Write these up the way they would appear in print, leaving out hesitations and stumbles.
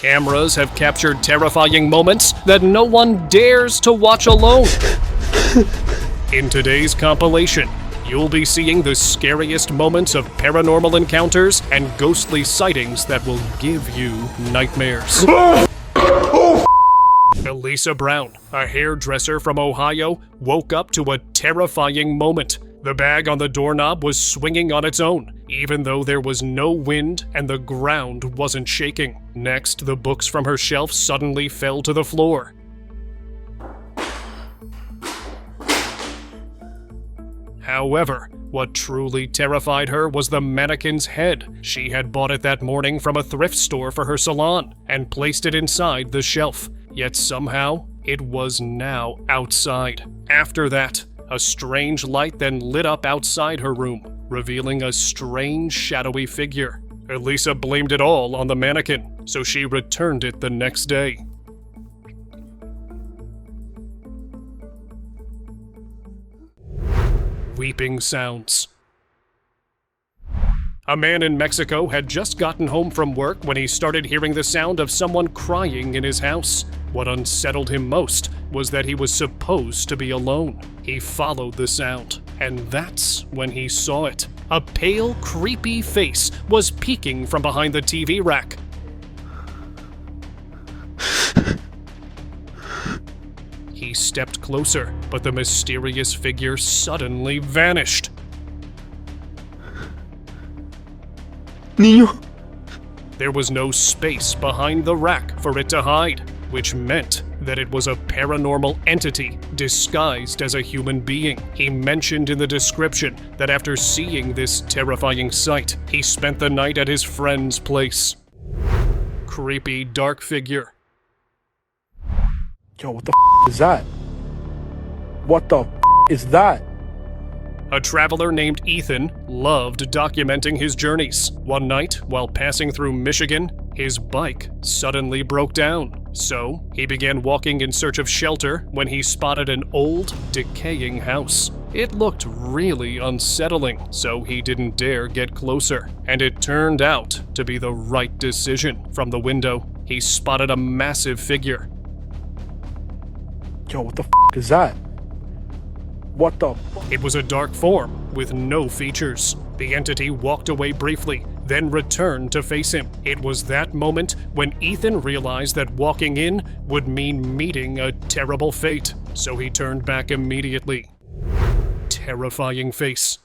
Cameras have captured terrifying moments that no one dares to watch alone. In today's compilation, you'll be seeing the scariest moments of paranormal encounters and ghostly sightings that will give you nightmares. Elisa Brown, a hairdresser from Ohio, woke up to a terrifying moment. The bag on the doorknob was swinging on its own, even though there was no wind and the ground wasn't shaking. Next, the books from her shelf suddenly fell to the floor. However, what truly terrified her was the mannequin's head. She had bought it that morning from a thrift store for her salon and placed it inside the shelf. Yet somehow, it was now outside. After that, a strange light then lit up outside her room, revealing a strange shadowy figure. Elisa blamed it all on the mannequin, so she returned it the next day. Weeping sounds. A man in Mexico had just gotten home from work when he started hearing the sound of someone crying in his house. What unsettled him most was that he was supposed to be alone. He followed the sound, and that's when he saw it. A pale, creepy face was peeking from behind the TV rack. He stepped closer, but the mysterious figure suddenly vanished. Niño. There was no space behind the rack for it to hide, which meant that it was a paranormal entity disguised as a human being. He mentioned in the description that after seeing this terrifying sight, he spent the night at his friend's place. Creepy dark figure. Yo, what the is that? What the is that? A traveler named Ethan loved documenting his journeys. One night, while passing through Michigan, his bike suddenly broke down. So, he began walking in search of shelter when he spotted an old, decaying house. It looked really unsettling, so he didn't dare get closer. And it turned out to be the right decision. From the window, he spotted a massive figure. Yo, what the is that? What the? It was a dark form with no features. The entity walked away briefly, then returned to face him. It was that moment when Ethan realized that walking in would mean meeting a terrible fate, so he turned back immediately. Terrifying face.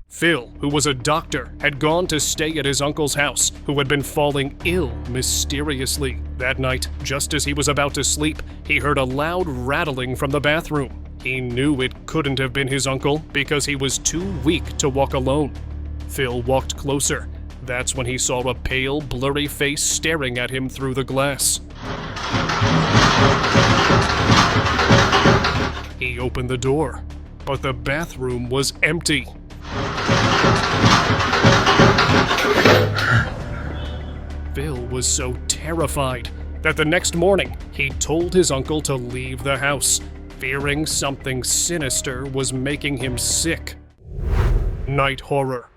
Phil, who was a doctor, had gone to stay at his uncle's house, who had been falling ill mysteriously. That night, just as he was about to sleep, he heard a loud rattling from the bathroom. He knew it couldn't have been his uncle because he was too weak to walk alone. Phil walked closer. That's when he saw a pale, blurry face staring at him through the glass. He opened the door, but the bathroom was empty. Phil was so terrified that the next morning he told his uncle to leave the house, fearing something sinister was making him sick. Night horror.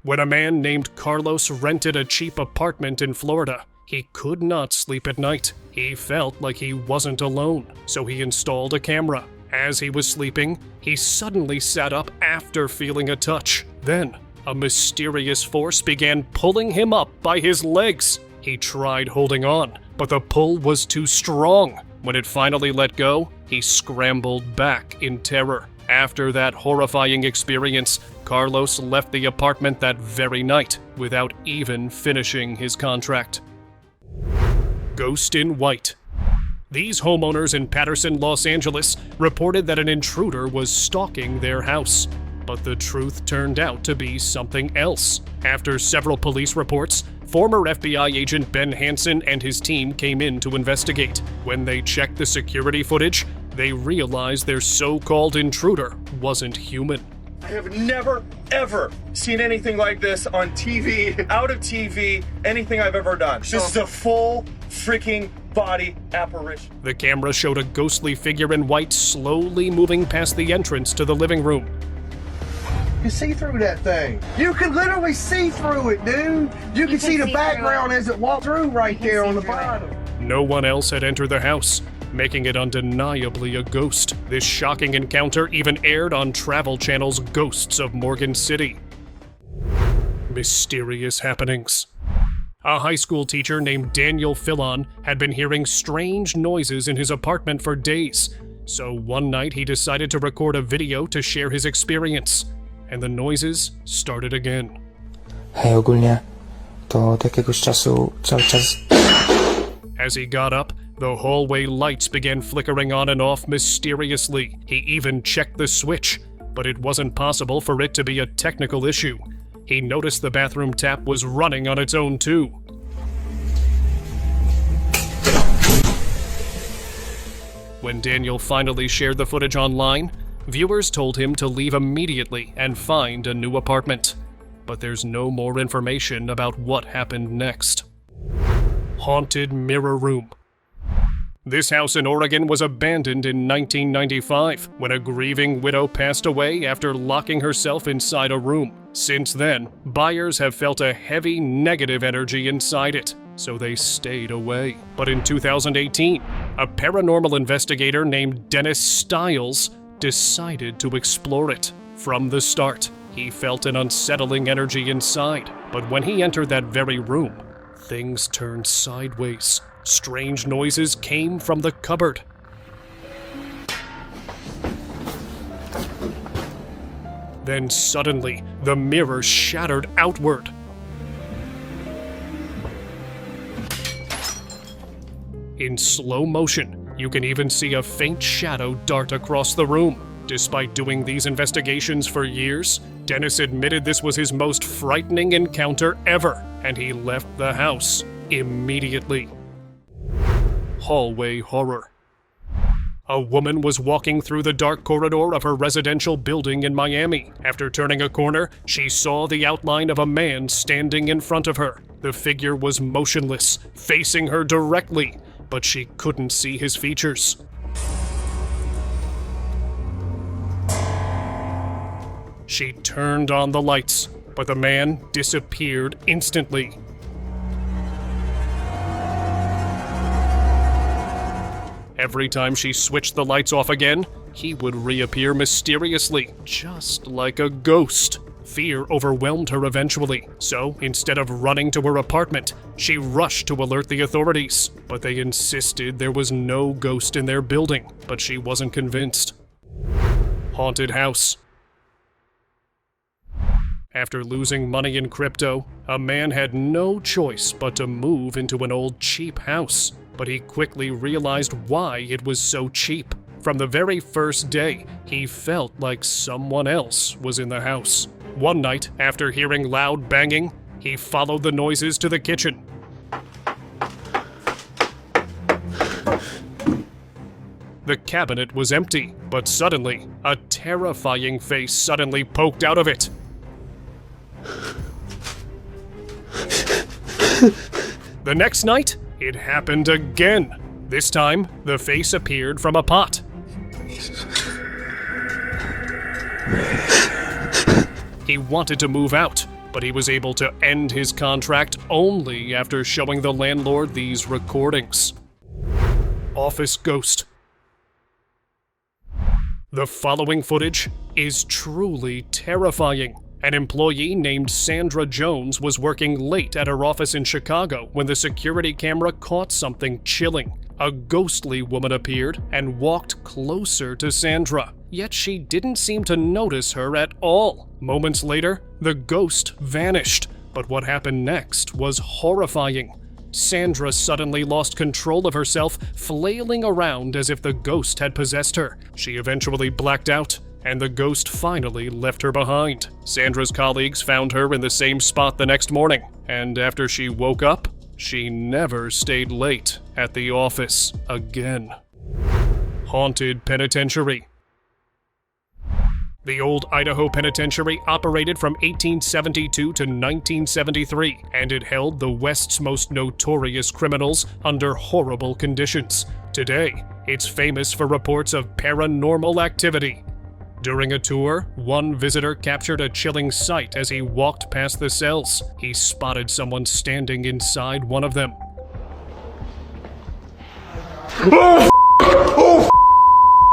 When a man named Carlos rented a cheap apartment in Florida, he could not sleep at night. He felt like he wasn't alone, so he installed a camera. As he was sleeping, he suddenly sat up after feeling a touch. Then, a mysterious force began pulling him up by his legs. He tried holding on, but the pull was too strong. When it finally let go, he scrambled back in terror. After that horrifying experience, Carlos left the apartment that very night without even finishing his contract. Ghost in White. These homeowners in Patterson, Los Angeles, reported that an intruder was stalking their house. But the truth turned out to be something else. After several police reports, former FBI agent Ben Hansen and his team came in to investigate. When they checked the security footage, they realized their so-called intruder wasn't human. I have never, ever seen anything like this on TV, out of TV, anything I've ever done. This is a full freaking body apparition. The camera showed a ghostly figure in white slowly moving past the entrance to the living room. can see through that thing. You can literally see through it, dude. You can see the background as it walked through right there on the bottom. No one else had entered the house, making it undeniably a ghost. This shocking encounter even aired on Travel Channel's Ghosts of Morgan City. Mysterious happenings. A high school teacher named Daniel Fillon had been hearing strange noises in his apartment for days, so one night he decided to record a video to share his experience, and the noises started again. Hej, ogólnie to od jakiegoś czasu cały czas. As he got up, the hallway lights began flickering on and off mysteriously. He even checked the switch, but it wasn't possible for it to be a technical issue. He noticed the bathroom tap was running on its own too. When Daniel finally shared the footage online, viewers told him to leave immediately and find a new apartment. But there's no more information about what happened next. Haunted Mirror Room. This house in Oregon was abandoned in 1995 when a grieving widow passed away after locking herself inside a room. Since then, buyers have felt a heavy negative energy inside it, so they stayed away. But in 2018, a paranormal investigator named Dennis Stiles decided to explore it. From the start, he felt an unsettling energy inside, but when he entered that very room, things turned sideways. Strange noises came from the cupboard. Then suddenly, the mirror shattered outward. In slow motion, you can even see a faint shadow dart across the room. Despite doing these investigations for years, Dennis admitted this was his most frightening encounter ever, and he left the house immediately. Hallway horror. A woman was walking through the dark corridor of her residential building in Miami. After turning a corner, she saw the outline of a man standing in front of her. The figure was motionless, facing her directly, but she couldn't see his features. She turned on the lights, but the man disappeared instantly. Every time she switched the lights off again, he would reappear mysteriously, just like a ghost. Fear overwhelmed her eventually, so instead of running to her apartment, she rushed to alert the authorities. But they insisted there was no ghost in their building, but she wasn't convinced. Haunted house. After losing money in crypto, a man had no choice but to move into an old cheap house. But he quickly realized why it was so cheap. From the very first day, he felt like someone else was in the house. One night, after hearing loud banging, he followed the noises to the kitchen. The cabinet was empty, but suddenly, a terrifying face suddenly poked out of it. The next night, it happened again. This time, the face appeared from a pot. He wanted to move out, but he was able to end his contract only after showing the landlord these recordings. Office ghost. The following footage is truly terrifying. An employee named Sandra Jones was working late at her office in Chicago when the security camera caught something chilling. A ghostly woman appeared and walked closer to Sandra, yet she didn't seem to notice her at all. Moments later, the ghost vanished, but what happened next was horrifying. Sandra suddenly lost control of herself, flailing around as if the ghost had possessed her. She eventually blacked out, and the ghost finally left her behind. Sandra's colleagues found her in the same spot the next morning, and after she woke up, she never stayed late at the office again. Haunted penitentiary. The old Idaho Penitentiary operated from 1872 to 1973, and it held the West's most notorious criminals under horrible conditions. Today, it's famous for reports of paranormal activity. During a tour, one visitor captured a chilling sight as he walked past the cells. He spotted someone standing inside one of them.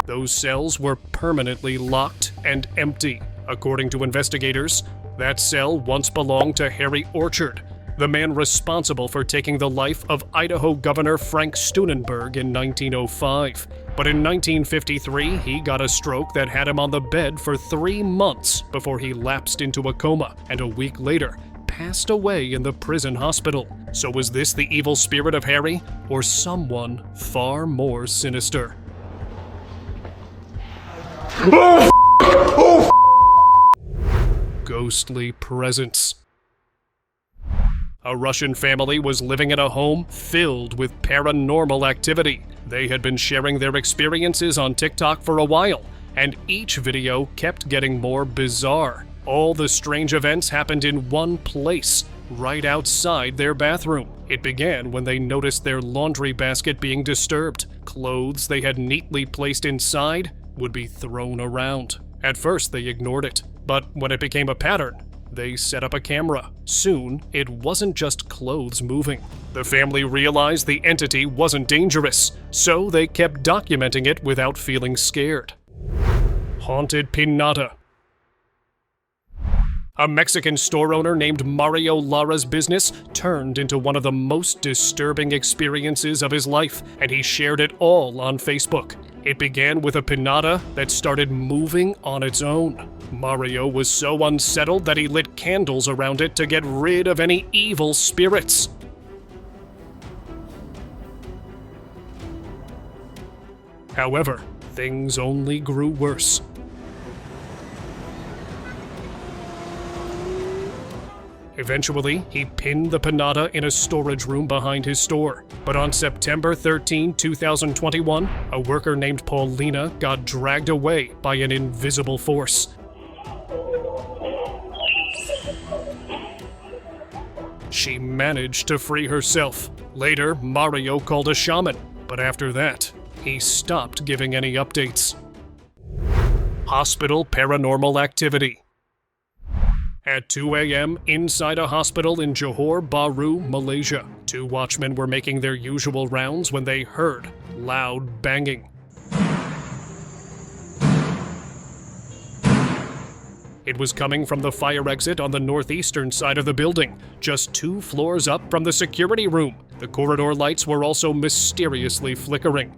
Those cells were permanently locked and empty. According to investigators, that cell once belonged to Harry Orchard, the man responsible for taking the life of Idaho Governor Frank Steunenberg in 1905. But in 1953, he got a stroke that had him on the bed for 3 months before he lapsed into a coma, and a week later, passed away in the prison hospital. So was this the evil spirit of Harry, or someone far more sinister? Ghostly presence. A Russian family was living in a home filled with paranormal activity. They had been sharing their experiences on TikTok for a while, and each video kept getting more bizarre. All the strange events happened in one place, right outside their bathroom. It began when they noticed their laundry basket being disturbed. Clothes they had neatly placed inside would be thrown around. At first, they ignored it, but when it became a pattern, they set up a camera. Soon, it wasn't just clothes moving. The family realized the entity wasn't dangerous, so they kept documenting it without feeling scared. Haunted pinata. A Mexican store owner named Mario Lara's business turned into one of the most disturbing experiences of his life, and he shared it all on Facebook. It began with a pinata that started moving on its own. Mario was so unsettled that he lit candles around it to get rid of any evil spirits. However, things only grew worse. Eventually, he pinned the pinata in a storage room behind his store. But on September 13, 2021, a worker named Paulina got dragged away by an invisible force. She managed to free herself. Later, Mario called a shaman, but after that, he stopped giving any updates. Hospital paranormal activity. At 2 a.m., inside a hospital in Johor Bahru, Malaysia, 2 watchmen were making their usual rounds when they heard loud banging. It was coming from the fire exit on the northeastern side of the building, just 2 floors up from the security room. The corridor lights were also mysteriously flickering.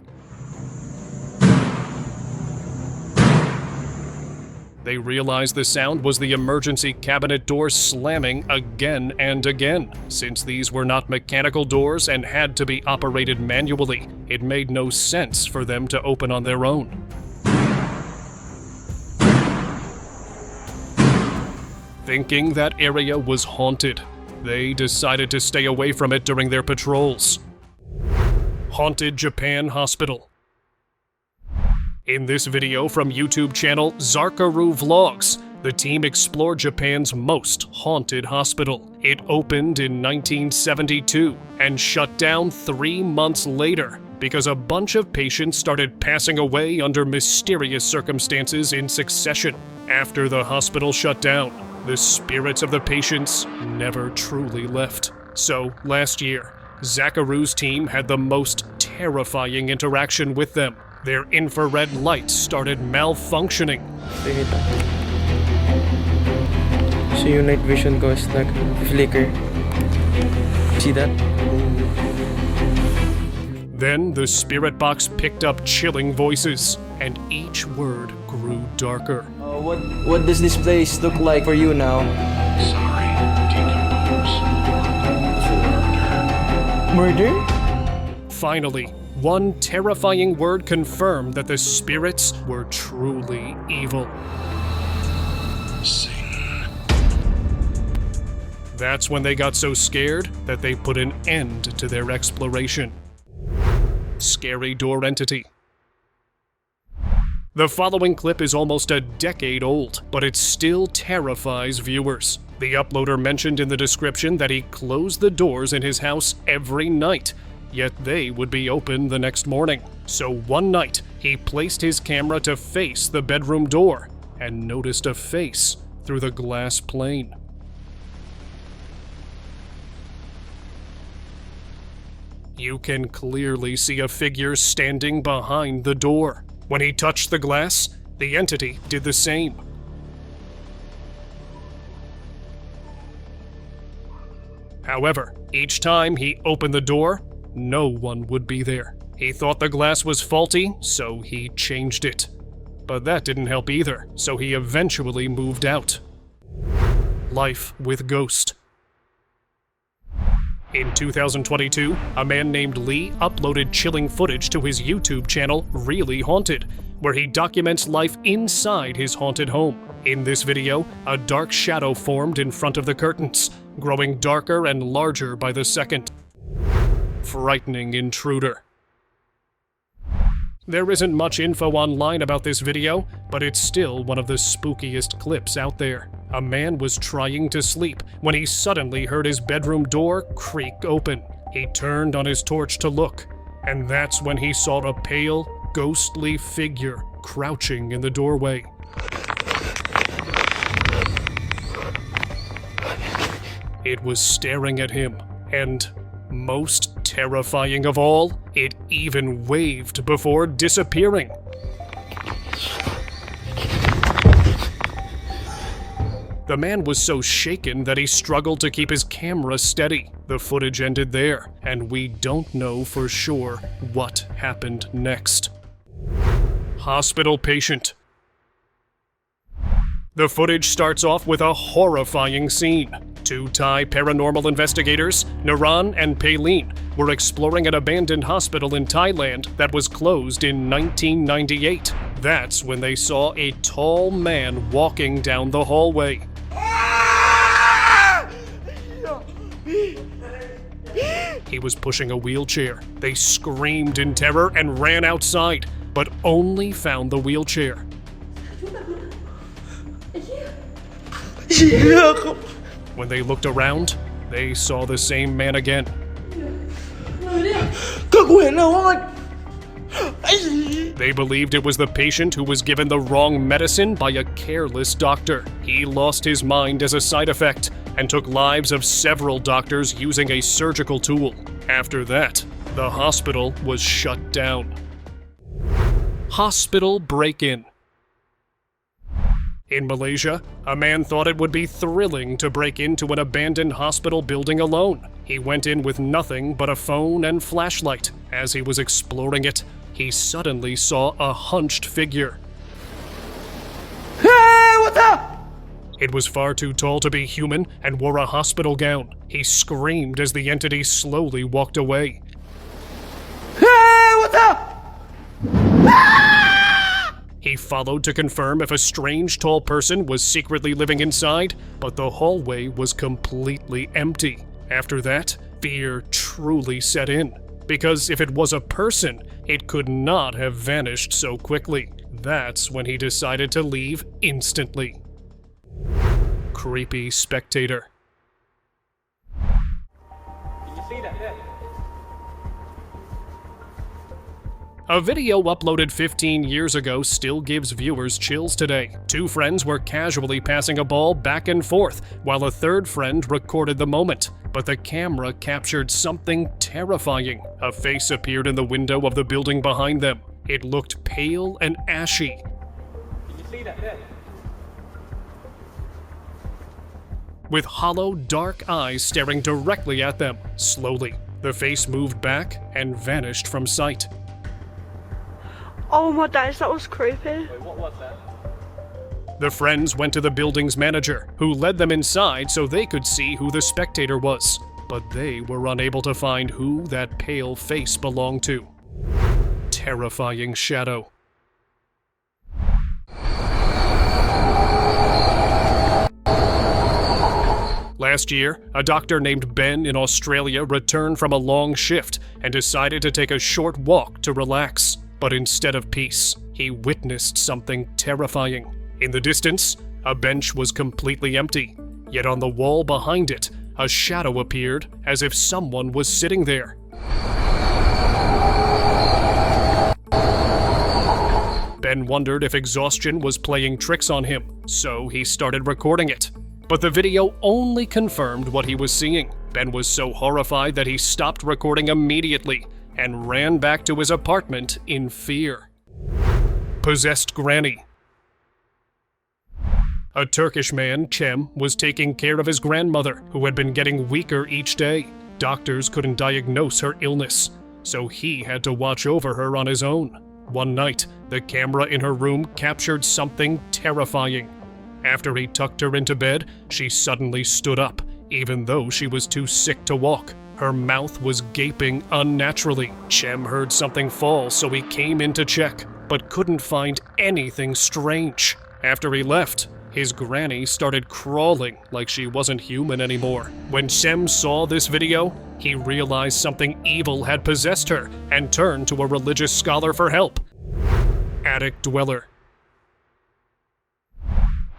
They realized the sound was the emergency cabinet door slamming again and again. Since these were not mechanical doors and had to be operated manually, it made no sense for them to open on their own. Thinking that area was haunted, they decided to stay away from it during their patrols. Haunted Japan Hospital. In this video from YouTube channel Zarkaru Vlogs, the team explored Japan's most haunted hospital. It opened in 1972 and shut down 3 months later because a bunch of patients started passing away under mysterious circumstances in succession. After the hospital shut down, the spirits of the patients never truly left. So last year, Zakaru's team had the most terrifying interaction with them. Their infrared lights started malfunctioning. So yung night vision ko is nag-flicker. See that? Then the spirit box picked up chilling voices, and each word grew darker. What does this place look like for you now? Sorry, decompose. Murder? Finally, one terrifying word confirmed that the spirits were truly evil. Sing. That's when they got so scared that they put an end to their exploration. Scary door entity. The following clip is almost a decade old, but it still terrifies viewers. The uploader mentioned in the description that he closed the doors in his house every night, yet they would be open the next morning. So one night, he placed his camera to face the bedroom door. and noticed a face through the glass pane. You can clearly see a figure standing behind the door. When he touched the glass, the entity did the same. However, each time he opened the door, no one would be there. He thought the glass was faulty, so he changed it. But that didn't help either, so he eventually moved out. Life with Ghost. In 2022, a man named Lee uploaded chilling footage to his YouTube channel, Really Haunted, where he documents life inside his haunted home. In this video, a dark shadow formed in front of the curtains, growing darker and larger by the second. Frightening intruder. There isn't much info online about this video, but it's still one of the spookiest clips out there. A man was trying to sleep when he suddenly heard his bedroom door creak open. He turned on his torch to look, and that's when he saw a pale, ghostly figure crouching in the doorway. It was staring at him, and most terrifying of all, it even waved before disappearing. The man was so shaken that he struggled to keep his camera steady. The footage ended there, and we don't know for sure what happened next. Hospital patient. The footage starts off with a horrifying scene. Two Thai paranormal investigators, Naran and Paylene, were exploring an abandoned hospital in Thailand that was closed in 1998. That's when they saw a tall man walking down the hallway. He was pushing a wheelchair. They screamed in terror and ran outside, but only found the wheelchair. When they looked around, they saw the same man again. They believed it was the patient who was given the wrong medicine by a careless doctor. He lost his mind as a side effect and took lives of several doctors using a surgical tool. After that, the hospital was shut down. Hospital break-in. In Malaysia, a man thought it would be thrilling to break into an abandoned hospital building alone. He went in with nothing but a phone and flashlight. As he was exploring it, he suddenly saw a hunched figure. Hey, what's up? It was far too tall to be human and wore a hospital gown. He screamed as the entity slowly walked away. Hey, what's up? He followed to confirm if a strange tall person was secretly living inside, but the hallway was completely empty. After that, fear truly set in, because if it was a person, it could not have vanished so quickly. That's when he decided to leave instantly. Creepy spectator. Did you see that there? A video uploaded 15 years ago still gives viewers chills today. Two friends were casually passing a ball back and forth, while a third friend recorded the moment. But the camera captured something terrifying. A face appeared in the window of the building behind them. It looked pale and ashy. Did you see that there? With hollow, dark eyes staring directly at them. Slowly, the face moved back and vanished from sight. Oh my days, that was creepy. Wait, what was that? The friends went to the building's manager, who led them inside so they could see who the spectator was. But they were unable to find who that pale face belonged to. Terrifying shadow. Last year, a doctor named Ben in Australia returned from a long shift and decided to take a short walk to relax. But instead of peace, he witnessed something terrifying. In the distance, a bench was completely empty, yet on the wall behind it, a shadow appeared as if someone was sitting there. Ben wondered if exhaustion was playing tricks on him, so he started recording it. But the video only confirmed what he was seeing. Ben was so horrified that he stopped recording immediately and ran back to his apartment in fear. Possessed Granny. A Turkish man, Cem, was taking care of his grandmother, who had been getting weaker each day. Doctors couldn't diagnose her illness, so he had to watch over her on his own. One night, the camera in her room captured something terrifying. After he tucked her into bed, she suddenly stood up, even though she was too sick to walk. Her mouth was gaping unnaturally. Cem heard something fall, so he came in to check, but couldn't find anything strange. After he left, his granny started crawling like she wasn't human anymore. When Cem saw this video, he realized something evil had possessed her and turned to a religious scholar for help. Attic Dweller.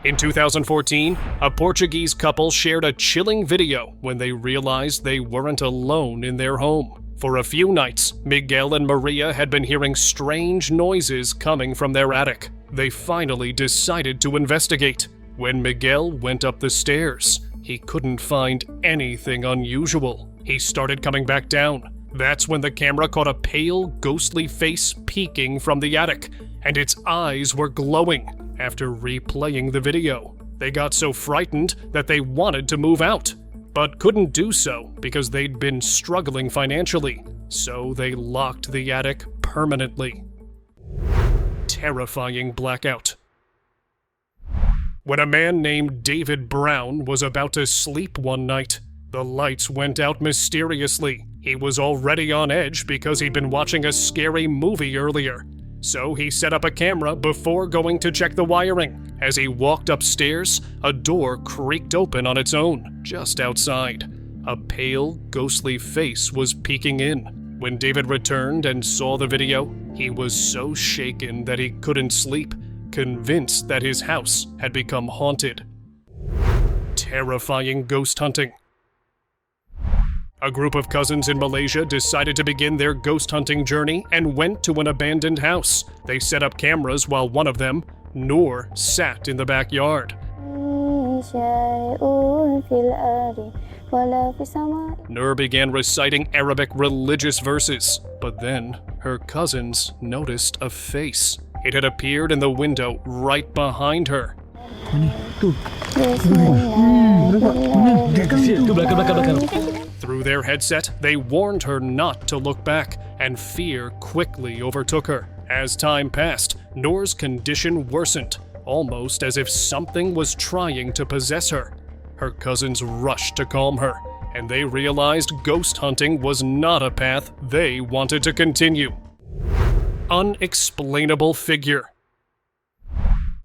In 2014, a Portuguese couple shared a chilling video when they realized they weren't alone in their home. For a few nights, Miguel and Maria had been hearing strange noises coming from their attic. They finally decided to investigate. When Miguel went up the stairs, he couldn't find anything unusual. He started coming back down. That's when the camera caught a pale, ghostly face peeking from the attic, and its eyes were glowing. After replaying the video, they got so frightened that they wanted to move out, but couldn't do so because they'd been struggling financially, so they locked the attic permanently. Terrifying Blackout. When a man named David Brown was about to sleep one night, the lights went out mysteriously. He was already on edge because he'd been watching a scary movie earlier, so he set up a camera before going to check the wiring. As he walked upstairs, a door creaked open on its own, just outside. A pale, ghostly face was peeking in. When David returned and saw the video, he was so shaken that he couldn't sleep, convinced that his house had become haunted. Terrifying ghost hunting. A group of cousins in Malaysia decided to begin their ghost hunting journey and went to an abandoned house. They set up cameras while one of them, Noor, sat in the backyard. Noor began reciting Arabic religious verses, but then her cousins noticed a face. It had appeared in the window right behind her. Through their headset, they warned her not to look back, and fear quickly overtook her. As time passed, Noor's condition worsened, almost as if something was trying to possess her. Her cousins rushed to calm her, and they realized ghost hunting was not a path they wanted to continue. Unexplainable figure.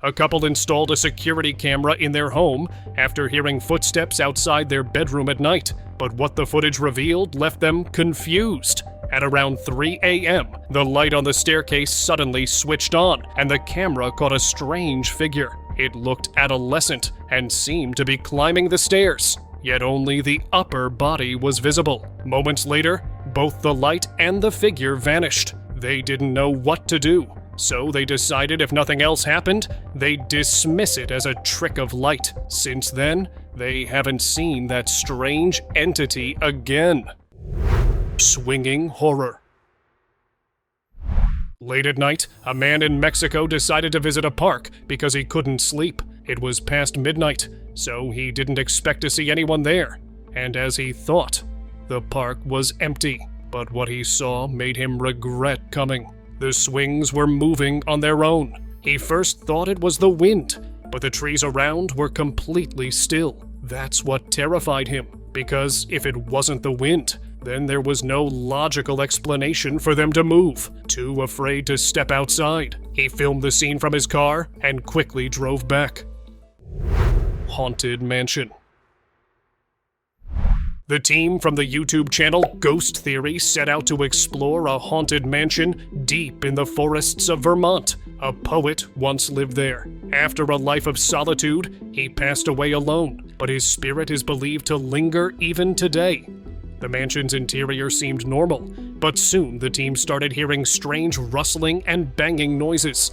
A couple installed a security camera in their home after hearing footsteps outside their bedroom at night, but what the footage revealed left them confused. At around 3 a.m., the light on the staircase suddenly switched on, and the camera caught a strange figure. It looked adolescent and seemed to be climbing the stairs, yet only the upper body was visible. Moments later, both the light and the figure vanished. They didn't know what to do, so they decided if nothing else happened, they'd dismiss it as a trick of light. Since then, they haven't seen that strange entity again. Swinging horror. Late at night, a man in Mexico decided to visit a park because he couldn't sleep. It was past midnight, so he didn't expect to see anyone there. And as he thought, the park was empty. But what he saw made him regret coming. The swings were moving on their own. He first thought it was the wind, but the trees around were completely still. That's what terrified him, because if it wasn't the wind, then there was no logical explanation for them to move. Too afraid to step outside, he filmed the scene from his car and quickly drove back. Haunted Mansion. The team from the YouTube channel Ghost Theory set out to explore a haunted mansion deep in the forests of Vermont. A poet once lived there. After a life of solitude, he passed away alone, but his spirit is believed to linger even today. The mansion's interior seemed normal, but soon the team started hearing strange rustling and banging noises.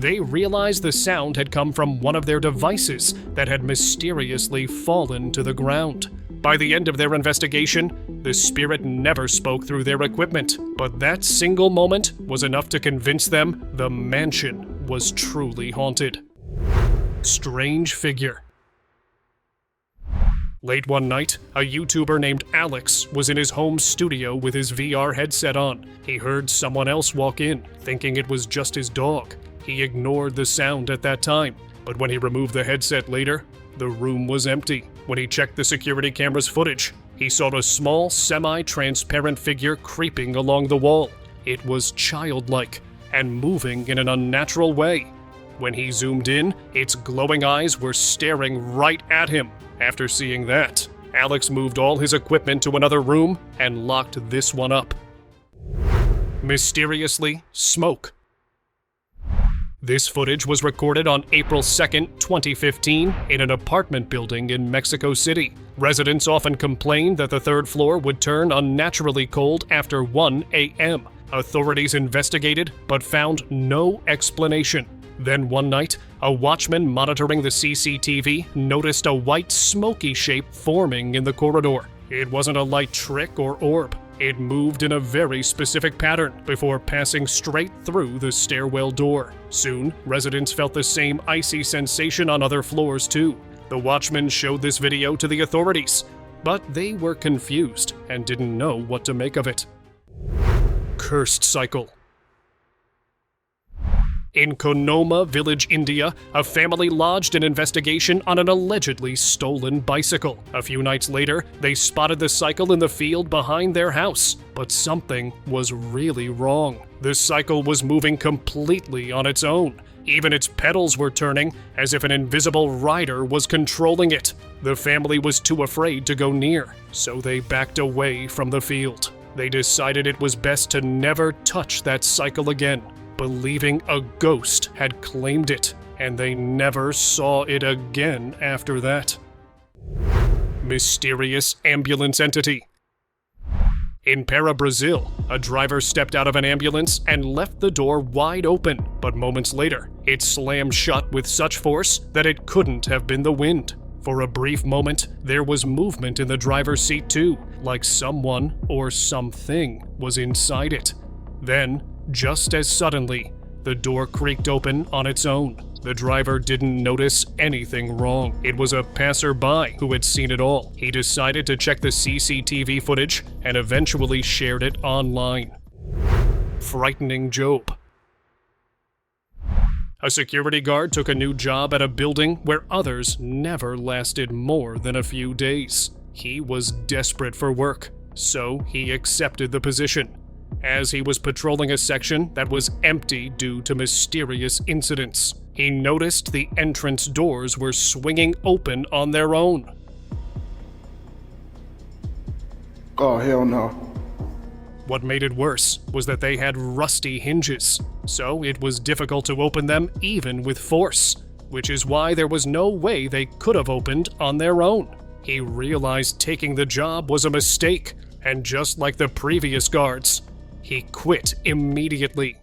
they realized the sound had come from one of their devices that had mysteriously fallen to the ground. By the end of their investigation, the spirit never spoke through their equipment, but that single moment was enough to convince them the mansion was truly haunted. Strange figure. Late one night, a YouTuber named Alex was in his home studio with his VR headset on. He heard someone else walk in, thinking it was just his dog. He ignored the sound at that time, but when he removed the headset later, the room was empty. When he checked the security camera's footage, he saw a small, semi-transparent figure creeping along the wall. It was childlike and moving in an unnatural way. When he zoomed in, its glowing eyes were staring right at him. After seeing that, Alex moved all his equipment to another room and locked this one up. Mysteriously, smoke. This footage was recorded on April 2nd, 2015, in an apartment building in Mexico City. Residents often complained that the third floor would turn unnaturally cold after 1 a.m. Authorities investigated, but found no explanation. Then one night, a watchman monitoring the CCTV noticed a white smoky shape forming in the corridor. It wasn't a light trick or orb. It moved in a very specific pattern before passing straight through the stairwell door. Soon, residents felt the same icy sensation on other floors too. The watchman showed this video to the authorities, but they were confused and didn't know what to make of it. Cursed cycle. In Konoma village, India, a family lodged an investigation on an allegedly stolen bicycle. A few nights later, they spotted the cycle in the field behind their house, but something was really wrong. The cycle was moving completely on its own. Even its pedals were turning, as if an invisible rider was controlling it. The family was too afraid to go near, so they backed away from the field. They decided it was best to never touch that cycle again, believing a ghost had claimed it, and they never saw it again after that. Mysterious ambulance entity. In Para, Brazil, a driver stepped out of an ambulance and left the door wide open, but moments later, it slammed shut with such force that it couldn't have been the wind. For a brief moment, there was movement in the driver's seat too, like someone or something was inside it. Then, just as suddenly, the door creaked open on its own. The driver didn't notice anything wrong. It was a passerby who had seen it all. He decided to check the CCTV footage and eventually shared it online. Frightening Job. A security guard took a new job at a building where others never lasted more than a few days. He was desperate for work, so he accepted the position. As he was patrolling a section that was empty due to mysterious incidents, he noticed the entrance doors were swinging open on their own. Oh, hell no. What made it worse was that they had rusty hinges, so it was difficult to open them even with force, which is why there was no way they could have opened on their own. He realized taking the job was a mistake, and just like the previous guards, he quit immediately.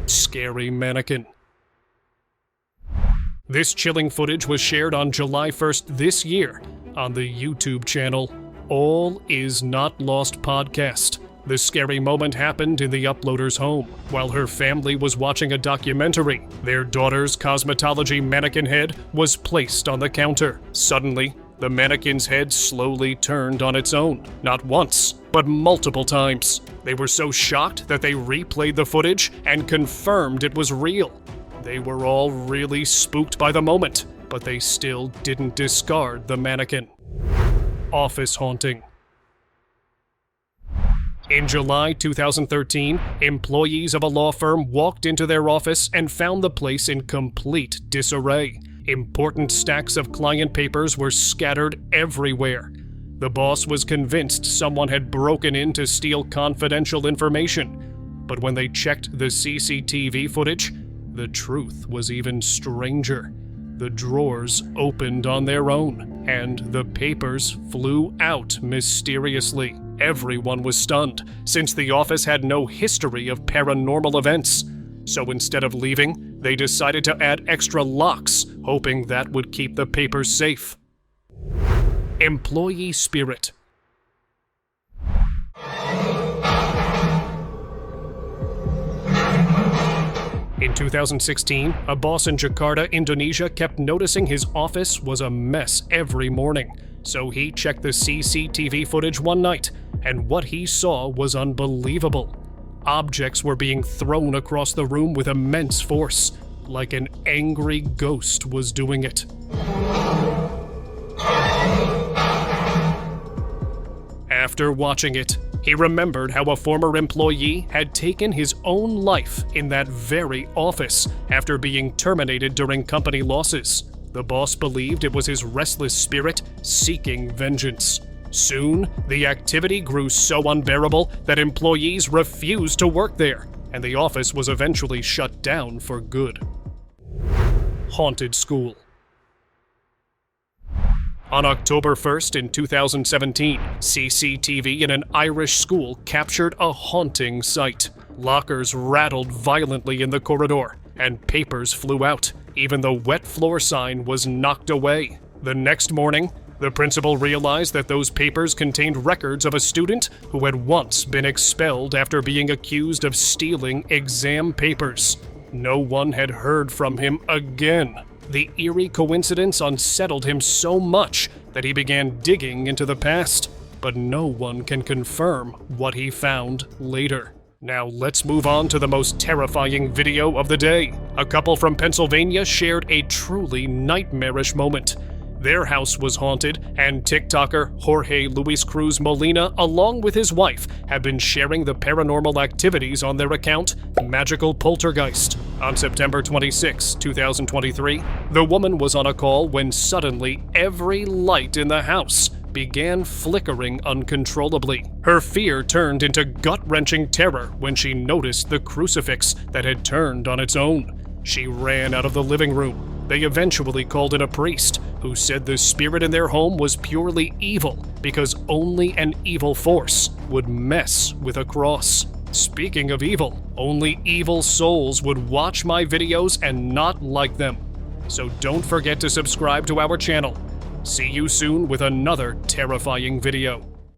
Scary Mannequin. This chilling footage was shared on July 1st this year on the YouTube channel All Is Not Lost podcast. The scary moment happened in the uploader's home. While her family was watching a documentary, their daughter's cosmetology mannequin head was placed on the counter. Suddenly, the mannequin's head slowly turned on its own, not once, but multiple times. They were so shocked that they replayed the footage and confirmed it was real. They were all really spooked by the moment, but they still didn't discard the mannequin. Office haunting. In July 2013, employees of a law firm walked into their office and found the place in complete disarray. Important stacks of client papers were scattered everywhere. The boss was convinced someone had broken in to steal confidential information. But when they checked the CCTV footage, the truth was even stranger. The drawers opened on their own, and the papers flew out mysteriously. Everyone was stunned, since the office had no history of paranormal events. So instead of leaving, they decided to add extra locks, hoping that would keep the papers safe. Employee spirit. In 2016, a boss in Jakarta, Indonesia kept noticing his office was a mess every morning, so he checked the CCTV footage one night, and what he saw was unbelievable. Objects were being thrown across the room with immense force, like an angry ghost was doing it. After watching it, he remembered how a former employee had taken his own life in that very office after being terminated during company losses. The boss believed it was his restless spirit seeking vengeance. Soon, the activity grew so unbearable that employees refused to work there, and the office was eventually shut down for good. Haunted school. On October 1st in 2017, CCTV in an Irish school captured a haunting sight. Lockers rattled violently in the corridor, and papers flew out. Even the wet floor sign was knocked away. The next morning, the principal realized that those papers contained records of a student who had once been expelled after being accused of stealing exam papers. No one had heard from him again. The eerie coincidence unsettled him so much that he began digging into the past, but no one can confirm what he found later. Now let's move on to the most terrifying video of the day. A couple from Pennsylvania shared a truly nightmarish moment. Their house was haunted, and TikToker Jorge Luis Cruz Molina, along with his wife, have been sharing the paranormal activities on their account, Magical Poltergeist. On September 26, 2023, the woman was on a call when suddenly every light in the house began flickering uncontrollably. Her fear turned into gut-wrenching terror when she noticed the crucifix that had turned on its own. She ran out of the living room. They eventually called in a priest, who said the spirit in their home was purely evil because only an evil force would mess with a cross. Speaking of evil, only evil souls would watch my videos and not like them. So don't forget to subscribe to our channel. See you soon with another terrifying video.